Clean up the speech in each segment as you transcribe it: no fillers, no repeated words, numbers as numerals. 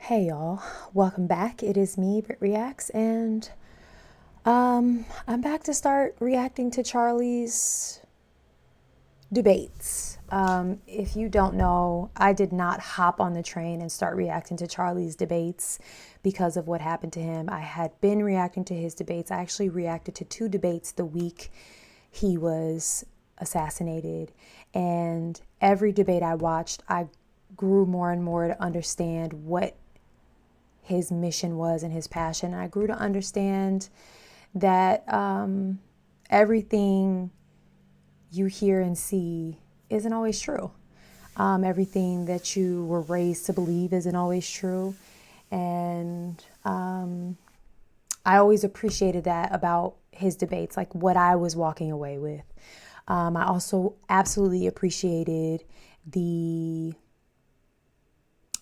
Hey y'all, welcome back. It is me, Brittreacts, and I'm back to start reacting to Charlie's debates. If you don't know, I did not hop on the train and start reacting to Charlie's debates because of what happened to him. I had been reacting to his debates. I actually reacted to 2 debates the week he was assassinated, and every debate I watched, I grew more and more to understand what his mission was and his passion. And I grew to understand that everything you hear and see isn't always true. Everything that you were raised to believe isn't always true. And I always appreciated that about his debates, like what I was walking away with. I also absolutely appreciated the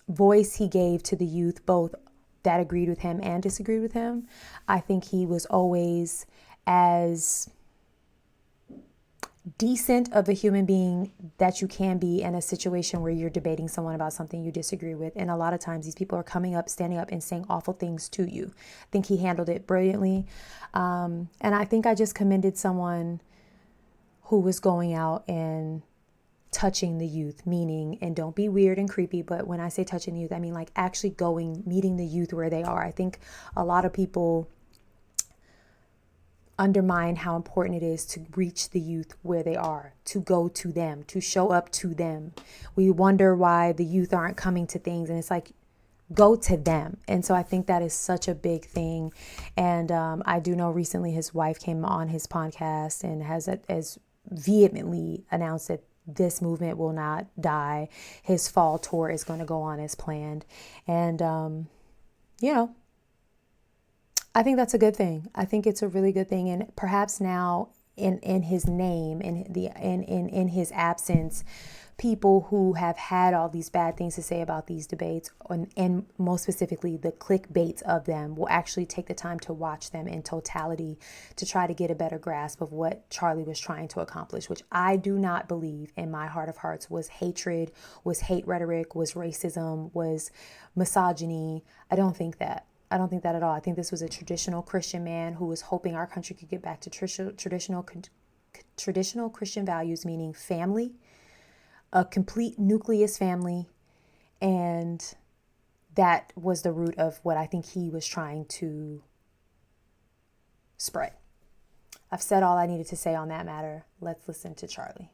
voice he gave to the youth, both that agreed with him and disagreed with him. I think he was always as decent of a human being that you can be in a situation where you're debating someone about something you disagree with. And a lot of times these people are coming up, standing up and saying awful things to you. I think he handled it brilliantly. And I think I just commended someone who was going out and touching the youth, meaning, and don't be weird and creepy, but when I say touching the youth, I mean like actually going, meeting the youth where they are. I think a lot of people undermine how important it is to reach the youth where they are, to go to them, to show up to them. We wonder why the youth aren't coming to things, and it's like, go to them. And so I think that is such a big thing. And I do know recently his wife came on his podcast and has vehemently announced that this movement will not die. His fall tour is going to go on as planned. And, I think that's a good thing. I think it's a really good thing. And perhaps now in his name, in his absence, people who have had all these bad things to say about these debates, and most specifically the clickbaits of them, will actually take the time to watch them in totality to try to get a better grasp of what Charlie was trying to accomplish, which I do not believe in my heart of hearts was hatred, was hate rhetoric, was racism, was misogyny. I don't think that at all. I think this was a traditional Christian man who was hoping our country could get back to traditional Christian values, meaning family, a complete nucleus family, and that was the root of what I think he was trying to spread. I've said all I needed to say on that matter. Let's listen to Charlie.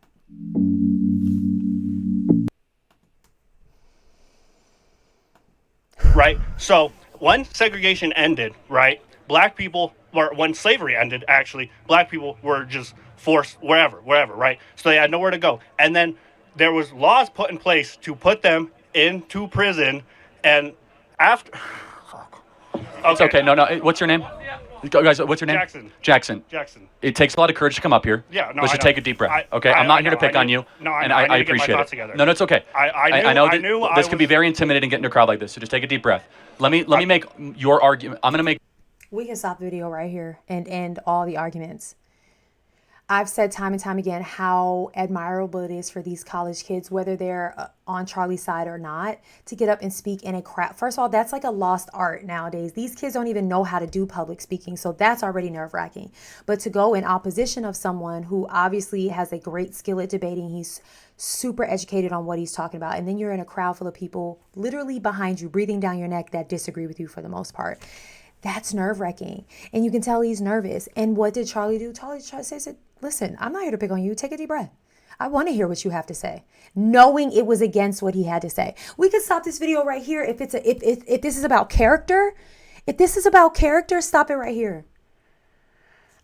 Right? So when segregation ended, right, black people, or when slavery ended, actually, black people were just forced wherever, right? So they had nowhere to go. And then there was laws put in place to put them into prison, and after... Okay. It's okay. No. What's your name? Guys, what's your name? Jackson. It takes a lot of courage to come up here. Yeah, no, Let's just take a deep breath. I'm not here to pick on you. No, and I appreciate it. Together. No, it's okay. I knew this can be very intimidating getting a crowd like this, so just take a deep breath. Let me make your argument. I'm going to make... We can stop the video right here and end all the arguments. I've said time and time again how admirable it is for these college kids, whether they're on Charlie's side or not, to get up and speak in a crowd. First of all, that's like a lost art nowadays. These kids don't even know how to do public speaking, so that's already nerve-wracking. But to go in opposition of someone who obviously has a great skill at debating, he's super educated on what he's talking about, and then you're in a crowd full of people literally behind you, breathing down your neck, that disagree with you for the most part. That's nerve-wracking. And you can tell he's nervous. And what did Charlie do? Charlie said, listen, I'm not here to pick on you. Take a deep breath. I want to hear what you have to say, knowing it was against what he had to say. We could stop this video right here. If this is about character, stop it right here.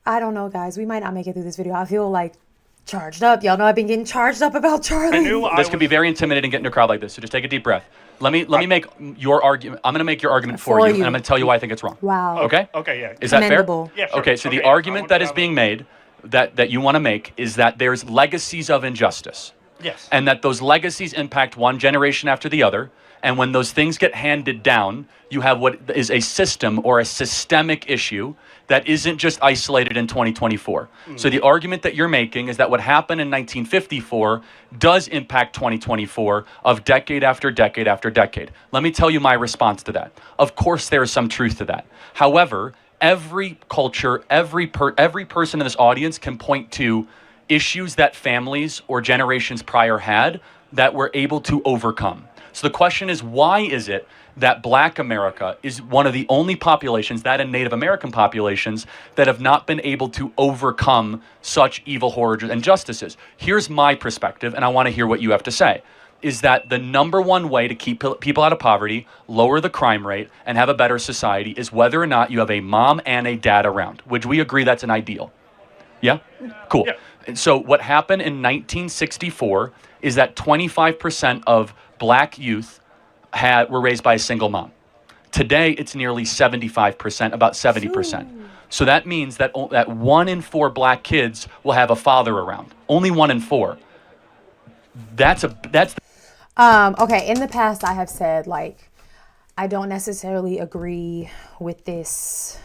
I don't know, guys. We might not make it through this video. I feel like charged up. Y'all know I've been getting charged up about Charlie. This can be very intimidating getting a crowd like this, so just take a deep breath. Let me make your argument. I'm going to make your argument for you, and I'm going to tell you why I think it's wrong. Wow. Okay? Okay, yeah. Is that fair? Yeah, sure. Okay, so the argument that is being made, that you want to make, is that there's legacies of injustice. Yes. And that those legacies impact one generation after the other, And when those things get handed down, you have what is a system or a systemic issue that isn't just isolated in 2024. So the argument that you're making is that what happened in 1954 does impact 2024 of decade after decade after decade. Let me tell you my response to that. Of course, there is some truth to that. However, every culture, every person in this audience can point to issues that families or generations prior had that we're able to overcome. So the question is, why is it that Black America is one of the only populations, that and Native American populations, that have not been able to overcome such evil, horrors, and injustices? Here's my perspective, and I want to hear what you have to say, is that the number one way to keep people out of poverty, lower the crime rate, and have a better society is whether or not you have a mom and a dad around. Would we agree that's an ideal? Yeah? Cool. Yeah. And so what happened in 1964 is that 25% of Black youth were raised by a single mom. Today, it's nearly 75%, about 70%. So that means that 1 in 4 Black kids will have a father around. Only 1 in 4. That's Okay, in the past, I have said, like, I don't necessarily agree with this,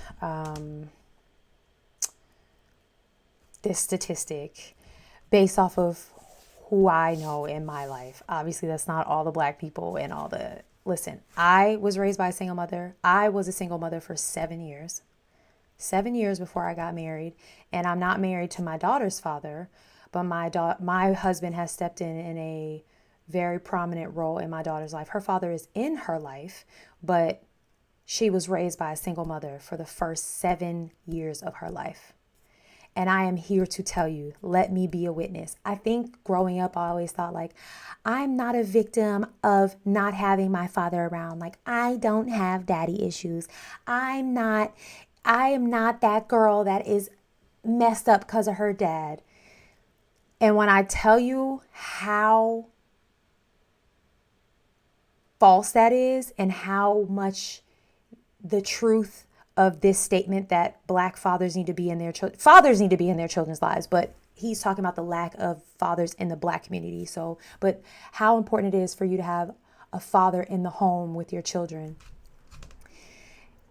this statistic based off of who I know in my life. Obviously, that's not all the Black people and all the... Listen, I was raised by a single mother. I was a single mother for 7 years. 7 years before I got married. And I'm not married to my daughter's father, but my husband has stepped in a very prominent role in my daughter's life. Her father is in her life, but she was raised by a single mother for the first 7 years of her life. And I am here to tell you, let me be a witness. I think growing up, I always thought, like, I'm not a victim of not having my father around. Like, I don't have daddy issues. I am not that girl that is messed up because of her dad. And when I tell you how false that is and how much the truth of this statement that Black fathers need to be in their fathers need to be in their children's lives, but he's talking about the lack of fathers in the Black community. So, but how important it is for you to have a father in the home with your children.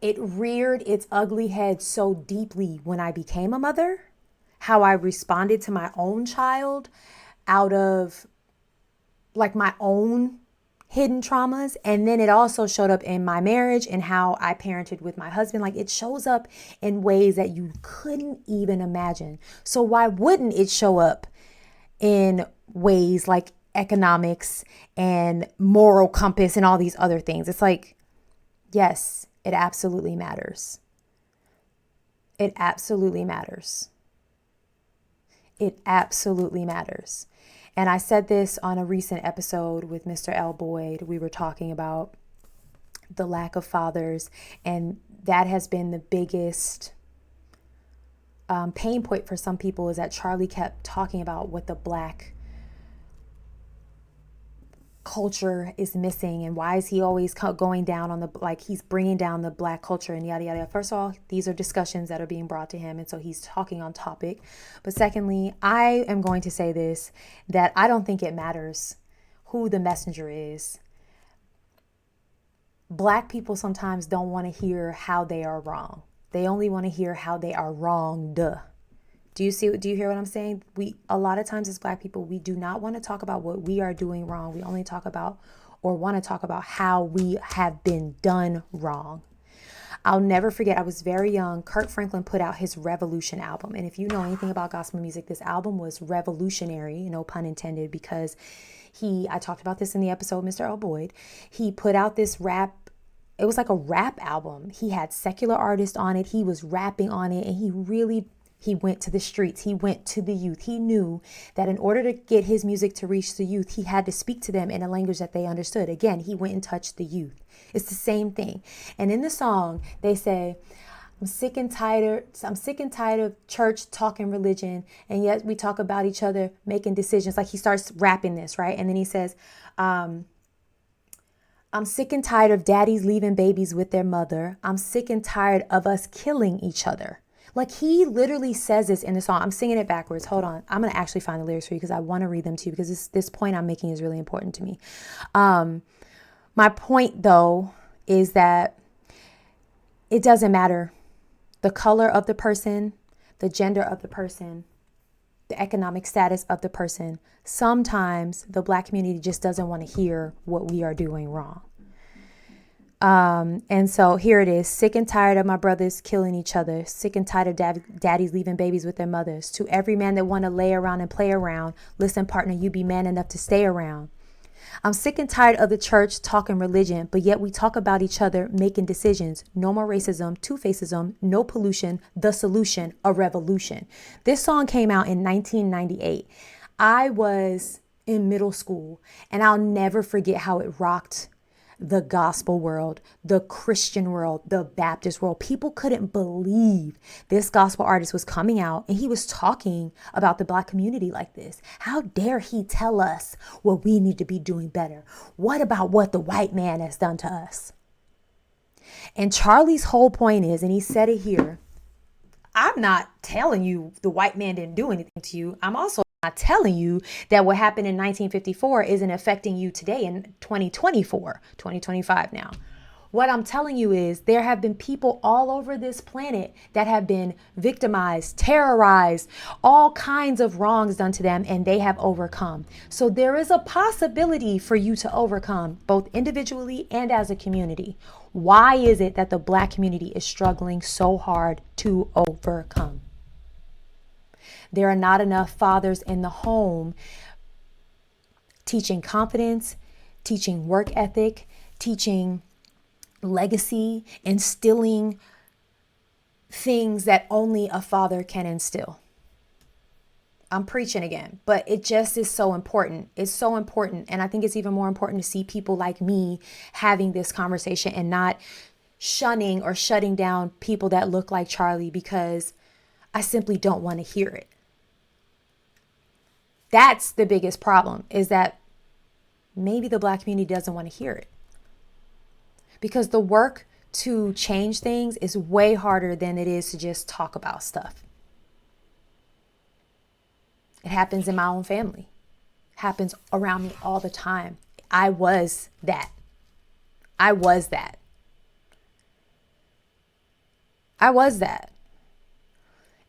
It reared its ugly head so deeply when I became a mother, how I responded to my own child out of like my own hidden traumas. And then it also showed up in my marriage and how I parented with my husband. Like, it shows up in ways that you couldn't even imagine. So why wouldn't it show up in ways like economics and moral compass and all these other things? It's like, yes, it absolutely matters. It absolutely matters. It absolutely matters. And I said this on a recent episode with Mr. L. Boyd. We were talking about the lack of fathers, and that has been the biggest pain point for some people, is that Charlie kept talking about what the Black culture is missing and why is he always going down on the, like, he's bringing down the Black culture and yada yada. First of all, these are discussions that are being brought to him, and so he's talking on topic. But secondly, I am going to say this, that I don't think it matters who the messenger is. Black people sometimes don't want to hear how they are wrong. They only want to hear how they are wronged. Do you hear what I'm saying? A lot of times as Black people, we do not want to talk about what we are doing wrong. We only talk about or want to talk about how we have been done wrong. I'll never forget, I was very young. Kirk Franklin put out his Revolution album. And if you know anything about gospel music, this album was revolutionary, no pun intended, because I talked about this in the episode, Mr. L. Boyd. He put out this rap. It was like a rap album. He had secular artists on it. He was rapping on it, and he went to the streets. He went to the youth. He knew that in order to get his music to reach the youth, he had to speak to them in a language that they understood. Again, he went and touched the youth. It's the same thing. And in the song, they say, I'm sick and tired of church talking religion, and yet we talk about each other making decisions. Like, he starts rapping this, right? And then he says, I'm sick and tired of daddies leaving babies with their mother. I'm sick and tired of us killing each other. Like, he literally says this in the song. I'm singing it backwards. Hold on. I'm going to actually find the lyrics for you because I want to read them to you, because this point I'm making is really important to me. My point, though, is that it doesn't matter the color of the person, the gender of the person, the economic status of the person. Sometimes the Black community just doesn't want to hear what we are doing wrong. And so here it is. Sick and tired of my brothers killing each other. Sick and tired of daddies leaving babies with their mothers. To every man that want to lay around and play around, listen, partner, you be man enough to stay around. I'm sick and tired of the church talking religion, but yet we talk about each other making decisions. No more racism, two-facism, no pollution, the solution, a revolution. This song came out in 1998. I was in middle school, and I'll never forget how it rocked the gospel world, the Christian world, the Baptist world. People couldn't believe this gospel artist was coming out and he was talking about the Black community like this. How dare he tell us what we need to be doing better? What about what the white man has done to us? And Charlie's whole point is, and he said it here, I'm not telling you the white man didn't do anything to you. I'm also not telling you that what happened in 1954 isn't affecting you today in 2024, 2025 now. What I'm telling you is there have been people all over this planet that have been victimized, terrorized, all kinds of wrongs done to them, and they have overcome. So there is a possibility for you to overcome both individually and as a community. Why is it that the Black community is struggling so hard to overcome? There are not enough fathers in the home teaching confidence, teaching work ethic, teaching legacy, instilling things that only a father can instill. I'm preaching again, but it just is so important. It's so important. And I think it's even more important to see people like me having this conversation and not shunning or shutting down people that look like Charlie because I simply don't want to hear it. That's the biggest problem, is that maybe the Black community doesn't want to hear it. Because the work to change things is way harder than it is to just talk about stuff. It happens in my own family. It happens around me all the time. I was that. I was that.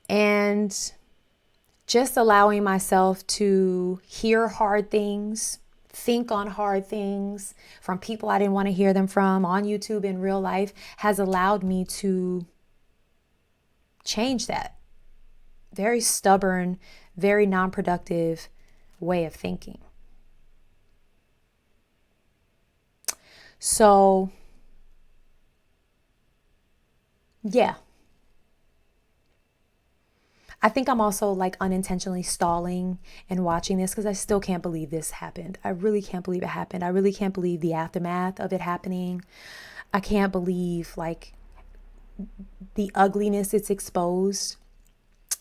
And just allowing myself to hear hard things, think on hard things from people I didn't want to hear them from on YouTube in real life has allowed me to change that very stubborn, very non-productive way of thinking. So, yeah. I think I'm also like unintentionally stalling and watching this because I still can't believe this happened. I really can't believe it happened. I really can't believe the aftermath of it happening. I can't believe like the ugliness it's exposed.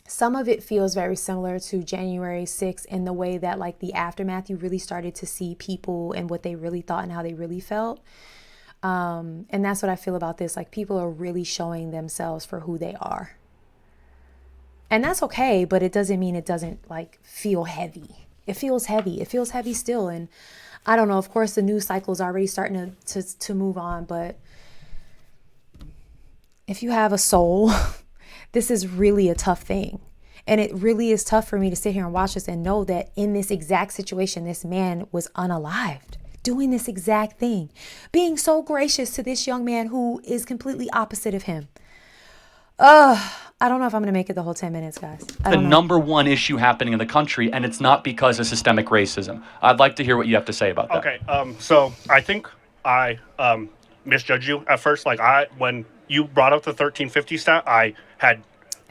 Some of it feels very similar to January 6th in the way that like the aftermath, you really started to see people and what they really thought and how they really felt. And that's what I feel about this. Like people are really showing themselves for who they are. And that's okay, but it doesn't mean it doesn't like feel heavy. It feels heavy. It feels heavy still. And I don't know, of course the news cycle is already starting to move on, but if you have a soul, this is really a tough thing. And it really is tough for me to sit here and watch this and know that in this exact situation, this man was unalived, doing this exact thing, being so gracious to this young man who is completely opposite of him. I don't know if I'm going to make it the whole 10 minutes, guys. The number one issue happening in the country, and it's not because of systemic racism. I'd like to hear what you have to say about that. Okay, so I think I misjudged you at first. Like when you brought up the 1350 stat, I had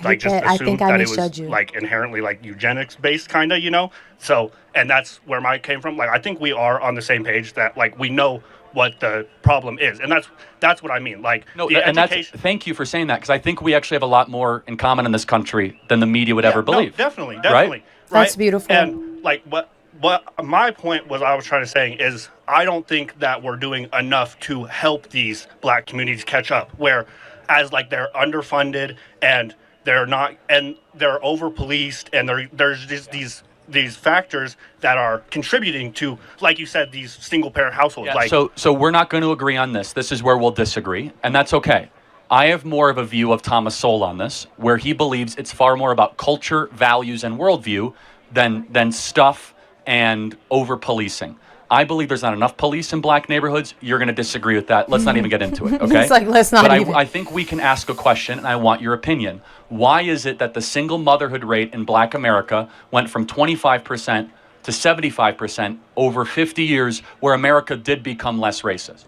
like just assumed that it was like inherently like eugenics based kind of, you know? So, and that's where mine came from. Like, I think we are on the same page that like we know what the problem is. And that's what I mean. Like, no, and thank you for saying that, because I think we actually have a lot more in common in this country than the media would ever believe. No, definitely. Right? That's beautiful. And like what my point was, I was trying to say is I don't think that we're doing enough to help these Black communities catch up, where as like they're underfunded and they're not, and they're over policed, and there's just these these factors that are contributing to, like you said, these single parent households. Yeah, like so we're not going to agree on this. This is where we'll disagree, and that's okay. I have more of a view of Thomas Sowell on this, where he believes it's far more about culture, values, and worldview than stuff and over-policing. I believe there's not enough police in black neighborhoods. You're going to disagree with that. Let's not even get into it, okay? It's like, let's not but even. I think we can ask a question, and I want your opinion. Why is it that the single motherhood rate in black America went from 25% to 75% over 50 years, where America did become less racist?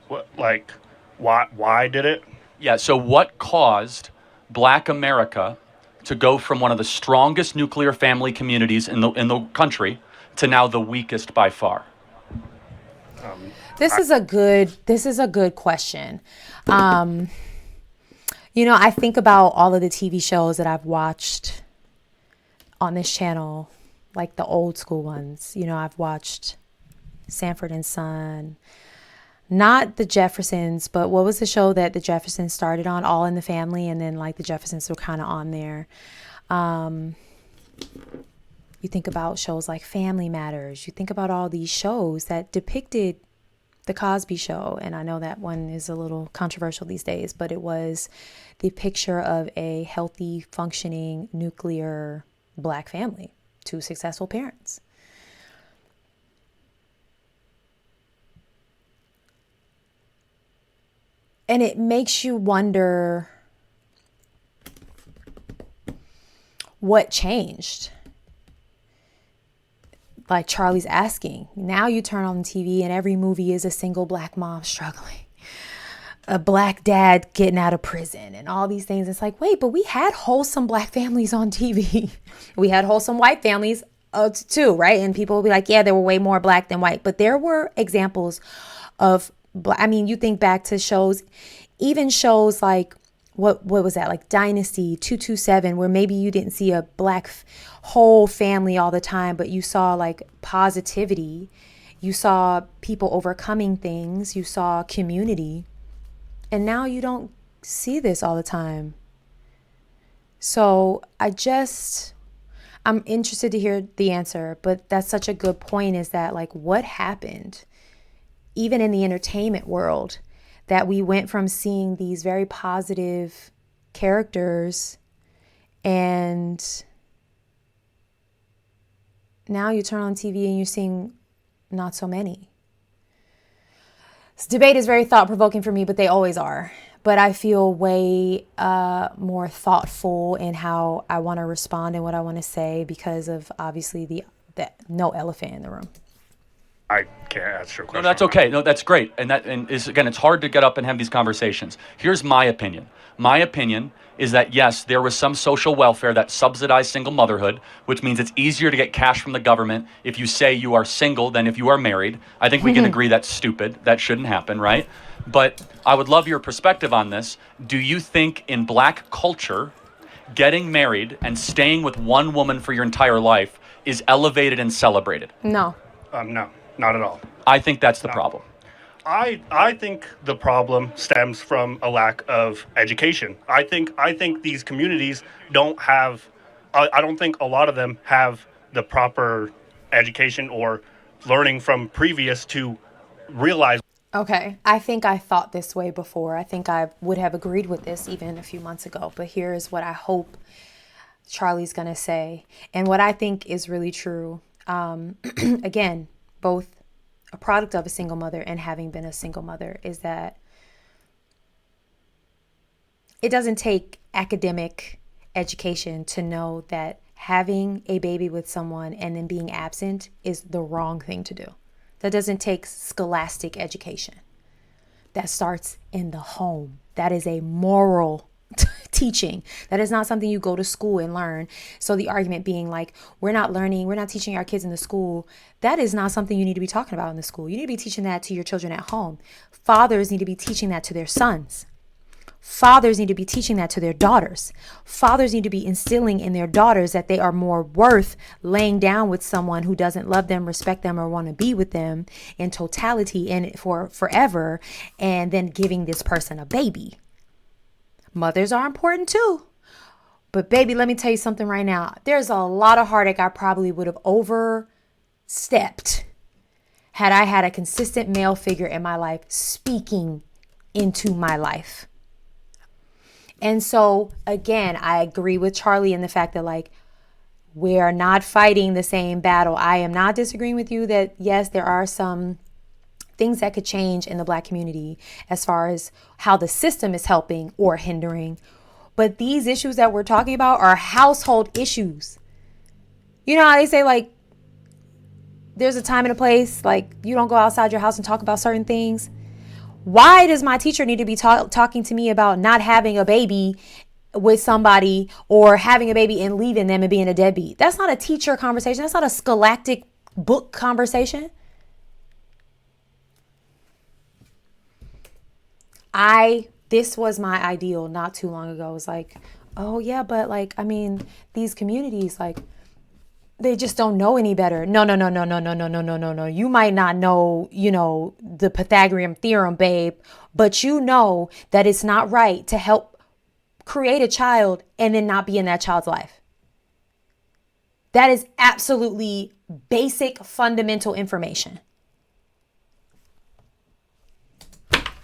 Why did it? Yeah, so what caused black America to go from one of the strongest nuclear family communities in the country to now the weakest by far? This is a good question. I think about all of the TV shows that I've watched on this channel, like the old school ones. I've watched Sanford and Son, not the Jeffersons, but what was the show that the Jeffersons started on? All in the Family, and then like the Jeffersons were kind of on there. You think about shows like Family Matters. You think about all these shows that depicted the Cosby Show. And I know that one is a little controversial these days, but it was the picture of a healthy, functioning, nuclear black family, 2 successful parents. And it makes you wonder what changed. Like Charlie's asking, now you turn on TV and every movie is a single black mom struggling, a black dad getting out of prison, and all these things. It's like, wait, but we had wholesome black families on TV. We had wholesome white families too, right? And people will be like, yeah, there were way more black than white, but there were examples of black. I mean, you think back to shows, even shows like, what was that, like Dynasty, 227, where maybe you didn't see a black whole family all the time, but you saw like positivity, you saw people overcoming things, you saw community, and now you don't see this all the time. So I'm interested to hear the answer, but that's such a good point, is that like what happened even in the entertainment world, that we went from seeing these very positive characters, and now you turn on TV and you're seeing not so many. This debate is very thought-provoking for me, but they always are. But I feel way more thoughtful in how I want to respond and what I want to say, because of obviously the no elephant in the room. I can't answer your question. No, that's okay. No, that's great. And again, it's hard to get up and have these conversations. Here's my opinion. My opinion is that, yes, there was some social welfare that subsidized single motherhood, which means it's easier to get cash from the government if you say you are single than if you are married. I think we can agree that's stupid. That shouldn't happen, right? But I would love your perspective on this. Do you think in black culture, getting married and staying with one woman for your entire life is elevated and celebrated? No. No, not at all. I think that's the problem. I think the problem stems from a lack of education. I think these communities don't have, I don't think a lot of them have the proper education or learning from previous to realize. Okay, I think I thought this way before. I think I would have agreed with this even a few months ago, but here is what I hope Charlie's gonna say, and what I think is really true. Again, both a product of a single mother and having been a single mother, is that it doesn't take academic education to know that having a baby with someone and then being absent is the wrong thing to do. That doesn't take scholastic education. That starts in the home. That is a moral teaching. That is not something you go to school and learn. So the argument being like, we're not teaching our kids in the school. That is not something you need to be talking about in the school. You need to be teaching that to your children at home. Fathers need to be teaching that to their sons. Fathers need to be teaching that to their daughters. Fathers need to be instilling in their daughters that they are more worth laying down with someone who doesn't love them, respect them, or want to be with them in totality and for forever, and then giving this person a baby. Mothers are important too. But baby, let me tell you something right now. There's a lot of heartache I probably would have overstepped had I had a consistent male figure in my life speaking into my life. And so, again, I agree with Charlie in the fact that, like, we are not fighting the same battle. I am not disagreeing with you that, yes, there are some things that could change in the Black community as far as how the system is helping or hindering. But these issues that we're talking about are household issues. You know how they say, like, there's a time and a place, like, you don't go outside your house and talk about certain things. Why does my teacher need to be talking to me about not having a baby with somebody or having a baby and leaving them and being a deadbeat? That's not a teacher conversation. That's not a scholastic book conversation. This was my ideal not too long ago. It was like, oh yeah, but like, I mean, these communities, like, they just don't know any better. No. You might not know, the Pythagorean theorem, babe, but you know that it's not right to help create a child and then not be in that child's life. That is absolutely basic, fundamental information.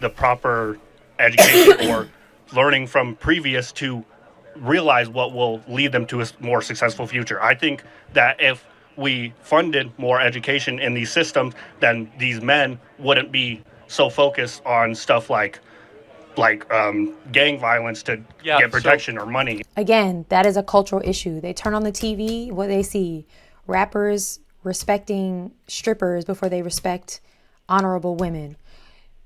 The proper education or learning from previous to realize what will lead them to a more successful future. I think that if we funded more education in these systems, then these men wouldn't be so focused on stuff like gang violence to get protection or money. Again, that is a cultural issue. They turn on the TV, what they see, rappers respecting strippers before they respect honorable women.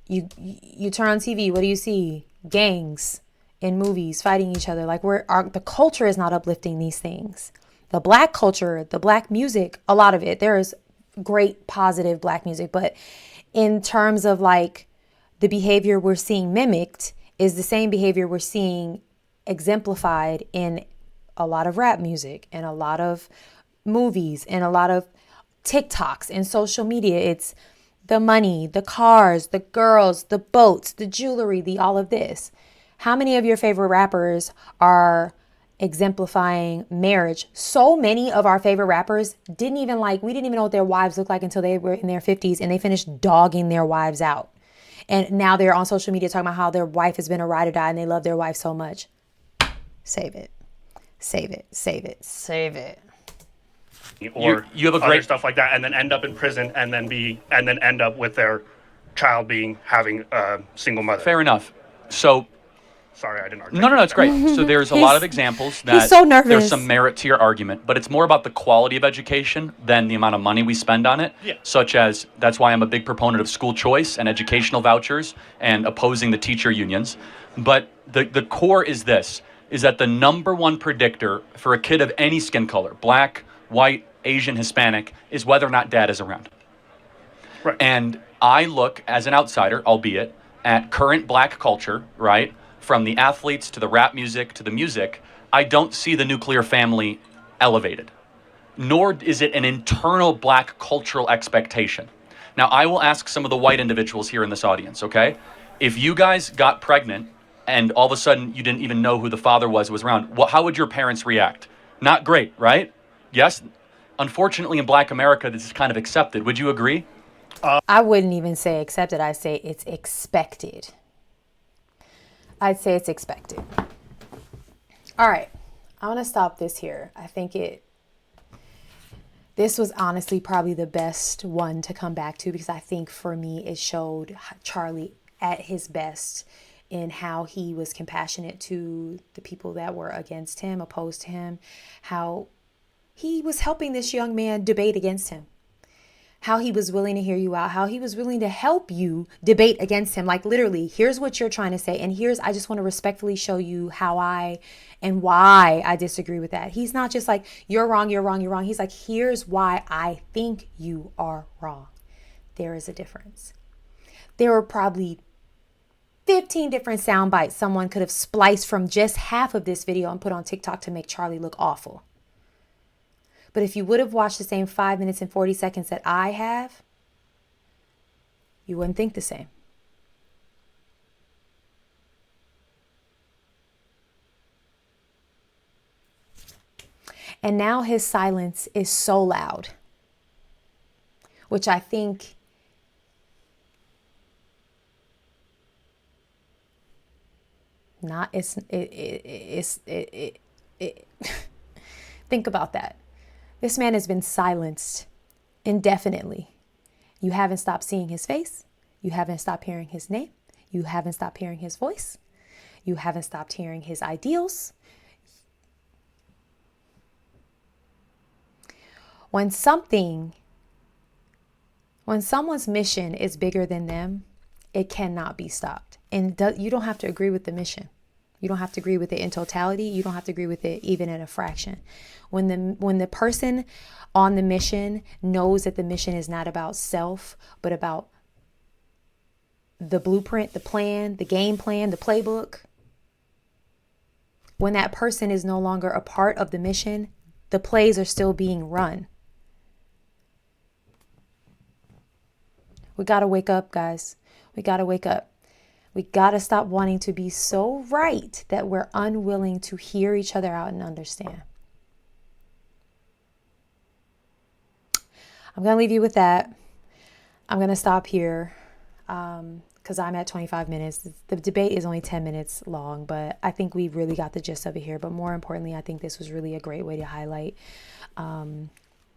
You turn on TV, what do you see? Gangs in movies fighting each other. Like, the culture is not uplifting these things. The Black culture, the Black music, a lot of it, there is great positive Black music, but in terms of like the behavior we're seeing mimicked is the same behavior we're seeing exemplified in a lot of rap music and a lot of movies and a lot of TikToks and social media. It's the money, the cars, the girls, the boats, the jewelry, all of this. How many of your favorite rappers are exemplifying marriage? So many of our favorite rappers we didn't even know what their wives looked like until they were in their 50s and they finished dogging their wives out. And now they're on social media talking about how their wife has been a ride or die and they love their wife so much. Save it. Save it. Save it. Save it. Or you have a great stuff like that, and then end up in prison, and then end up with their child having a single mother. Fair enough. So, sorry, I didn't argue. No, it's great. So there's a lot of examples that he's so nervous. There's some merit to your argument, but it's more about the quality of education than the amount of money we spend on it. Yeah. Such as, that's why I'm a big proponent of school choice and educational vouchers and opposing the teacher unions. But the core is this, is that the number one predictor for a kid of any skin color, Black, white, Asian, Hispanic, is whether or not dad is around. Right. And I look, as an outsider, albeit, at current Black culture, right? From the athletes to the rap music to the music, I don't see the nuclear family elevated. Nor is it an internal Black cultural expectation. Now, I will ask some of the white individuals here in this audience, okay? If you guys got pregnant and all of a sudden you didn't even know who the father was around, how would your parents react? Not great, right? Yes? Unfortunately, in Black America, this is kind of accepted. Would you agree? I wouldn't even say accepted. I'd say it's expected. All right. I want to stop this here. I think this was honestly probably the best one to come back to, because I think for me, it showed Charlie at his best in how he was compassionate to the people that were against him, opposed to him, how he was helping this young man debate against him, how he was willing to hear you out, how he was willing to help you debate against him. Like, literally, here's what you're trying to say, and I just want to respectfully show you how and why I disagree with that. He's not just like, you're wrong. He's like, here's why I think you are wrong. There is a difference. There were probably 15 different sound bites someone could have spliced from just half of this video and put on TikTok to make Charlie look awful. But if you would have watched the same 5 minutes and 40 seconds that I have, you wouldn't think the same. And now his silence is so loud, which I think not, think about that. This man has been silenced indefinitely. You haven't stopped seeing his face. You haven't stopped hearing his name. You haven't stopped hearing his voice. You haven't stopped hearing his ideals. When someone's mission is bigger than them, it cannot be stopped. And you don't have to agree with the mission. You don't have to agree with it in totality. You don't have to agree with it even in a fraction. When the person on the mission knows that the mission is not about self, but about the blueprint, the plan, the game plan, the playbook. When that person is no longer a part of the mission, the plays are still being run. We got to wake up, guys. We got to wake up. We got to stop wanting to be so right that we're unwilling to hear each other out and understand. I'm going to leave you with that. I'm going to stop here because I'm at 25 minutes. The debate is only 10 minutes long, but I think we really got the gist of it here. But more importantly, I think this was really a great way to highlight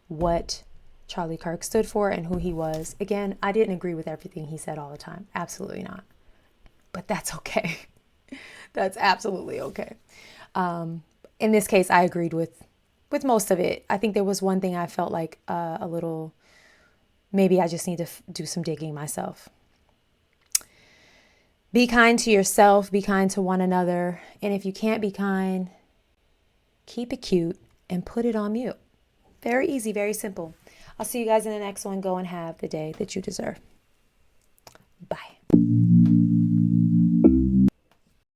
what Charlie Kirk stood for and who he was. Again, I didn't agree with everything he said all the time. Absolutely not. But that's okay. That's absolutely okay. In this case, I agreed with most of it. I think there was one thing I felt like a little, maybe I just need to do some digging myself. Be kind to yourself, be kind to one another. And if you can't be kind, keep it cute and put it on mute. Very easy, very simple. I'll see you guys in the next one. Go and have the day that you deserve. Bye.